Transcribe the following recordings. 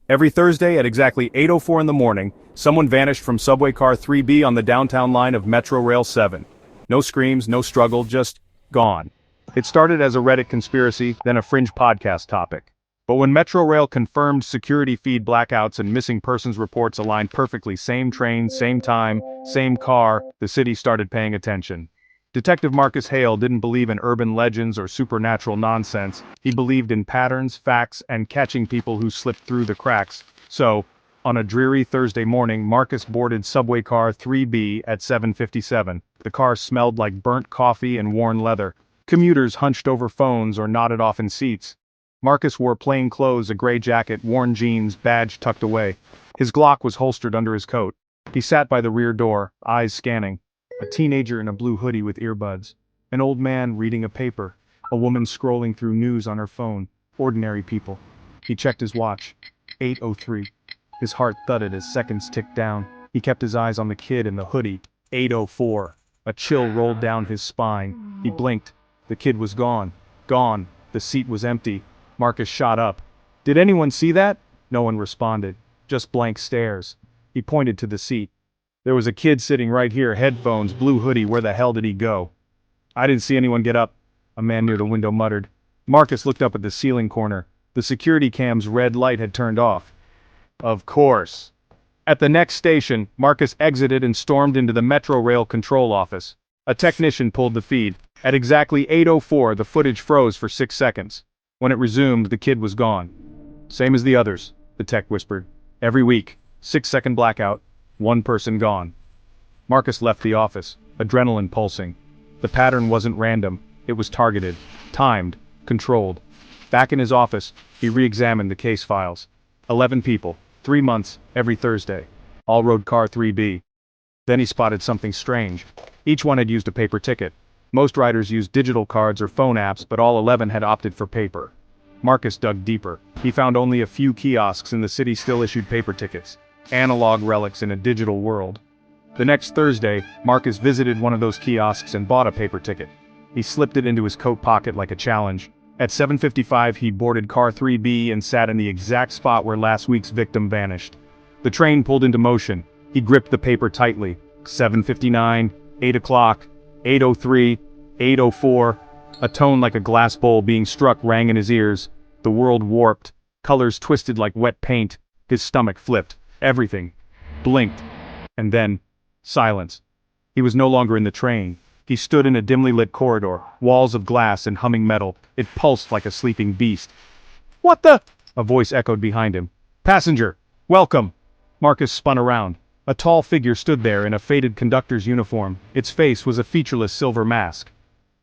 Every Thursday at exactly 8:04 in the morning, someone vanished from subway car 3B on the downtown line of MetroRail 7. No screams, no struggle, just gone. It started as a Reddit conspiracy, then a fringe podcast topic. But when MetroRail confirmed security feed blackouts and missing persons reports aligned perfectly, same train, same time, same car, the city started paying attention. Detective Marcus Hale didn't believe in urban legends or supernatural nonsense. He believed in patterns, facts, and catching people who slipped through the cracks. So, on a dreary Thursday morning, Marcus boarded subway car 3B at 7:57. The car smelled like burnt coffee and worn leather. Commuters hunched over phones or nodded off in seats. Marcus wore plain clothes, a gray jacket, worn jeans, badge tucked away. His Glock was holstered under his coat. He sat by the rear door, eyes scanning. A teenager in a blue hoodie with earbuds. An old man reading a paper. A woman scrolling through news on her phone. Ordinary people. He checked his watch. 8:03. His heart thudded as seconds ticked down. He kept his eyes on the kid in the hoodie. 8:04. A chill rolled down his spine. He blinked. The kid was gone. Gone. The seat was empty. Marcus shot up. "Did anyone see that?" No one responded. Just blank stares. He pointed to the seat. "There was a kid sitting right here, headphones, blue hoodie, where the hell did he go?" "I didn't see anyone get up," a man near the window muttered. Marcus looked up at the ceiling corner. The security cam's red light had turned off. Of course. At the next station, Marcus exited and stormed into the MetroRail control office. A technician pulled the feed. At exactly 8:04, the footage froze for 6 seconds. When it resumed, the kid was gone. "Same as the others," the tech whispered. "Every week, 6-second blackout. One person gone." Marcus left the office, adrenaline pulsing. The pattern wasn't random, it was targeted, timed, controlled. Back in his office, he re-examined the case files. 11 people, 3 months, every Thursday. All rode car 3B. Then he spotted something strange. Each one had used a paper ticket. Most riders used digital cards or phone apps, but all 11 had opted for paper. Marcus dug deeper. He found only a few kiosks in the city still issued paper tickets. Analog relics in a digital world. The next Thursday, Marcus visited one of those kiosks and bought a paper ticket. He slipped it into his coat pocket like a challenge. At 7:55 he boarded car 3B and sat in the exact spot where last week's victim vanished. The train pulled into motion. He gripped the paper tightly. 7:59, 8 o'clock, 8:03, 8:04. A tone like a glass bowl being struck rang in his ears. The world warped. Colors twisted like wet paint. His stomach flipped. Everything blinked. And then, silence. He was no longer in the train. He stood in a dimly lit corridor, walls of glass and humming metal. It pulsed like a sleeping beast. "What the?" a voice echoed behind him. "Passenger, welcome." Marcus spun around. A tall figure stood there in a faded conductor's uniform. Its face was a featureless silver mask.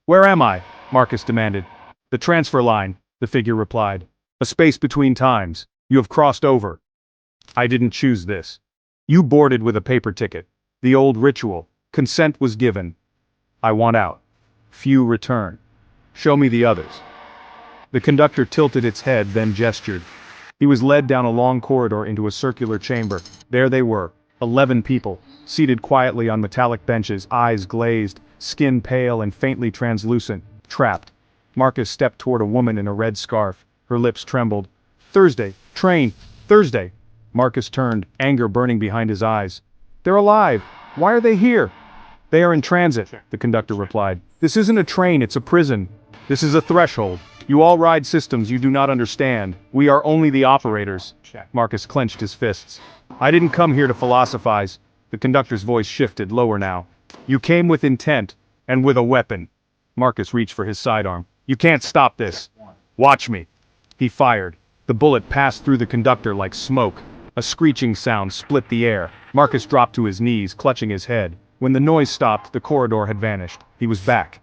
"Where am I?" Marcus demanded. "The transfer line," the figure replied. "A space between times. You have crossed over." "I didn't choose this. You boarded with a paper ticket. The old ritual. Consent was given. I want out. Few return. Show me the others." The conductor tilted its head, then gestured. He was led down a long corridor into a circular chamber. There they were, 11 people, seated quietly on metallic benches, eyes glazed, skin pale and faintly translucent, trapped. Marcus stepped toward a woman in a red scarf. Her lips trembled. "Thursday, train, Thursday." Marcus turned, anger burning behind his eyes. "They're alive. Why are they here?" "They are in transit," the conductor replied. "This isn't a train, it's a prison. This is a threshold. You all ride systems you do not understand. We are only the operators." Marcus clenched his fists. "I didn't come here to philosophize." The conductor's voice shifted, lower now. "You came with intent, and with a weapon." Marcus reached for his sidearm. "You can't stop this. Watch me." He fired. The bullet passed through the conductor like smoke. A screeching sound split the air. Marcus dropped to his knees, clutching his head. When the noise stopped, the corridor had vanished. He was back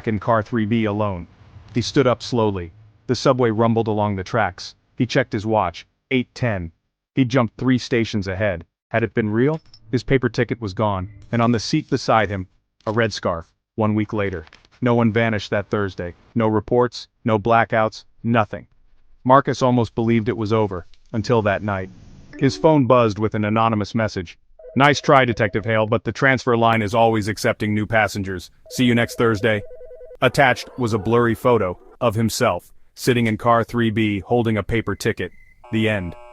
in car 3B alone. He stood up slowly. The subway rumbled along the tracks. He checked his watch. 8:10. He jumped 3 stations ahead. Had it been real? His paper ticket was gone, and on the seat beside him, a red scarf. 1 week later. No one vanished that Thursday. No reports, no blackouts, nothing. Marcus almost believed it was over, until that night. His phone buzzed with an anonymous message. "Nice try, Detective Hale, but the transfer line is always accepting new passengers. See you next Thursday." Attached was a blurry photo of himself, sitting in car 3B holding a paper ticket. The end.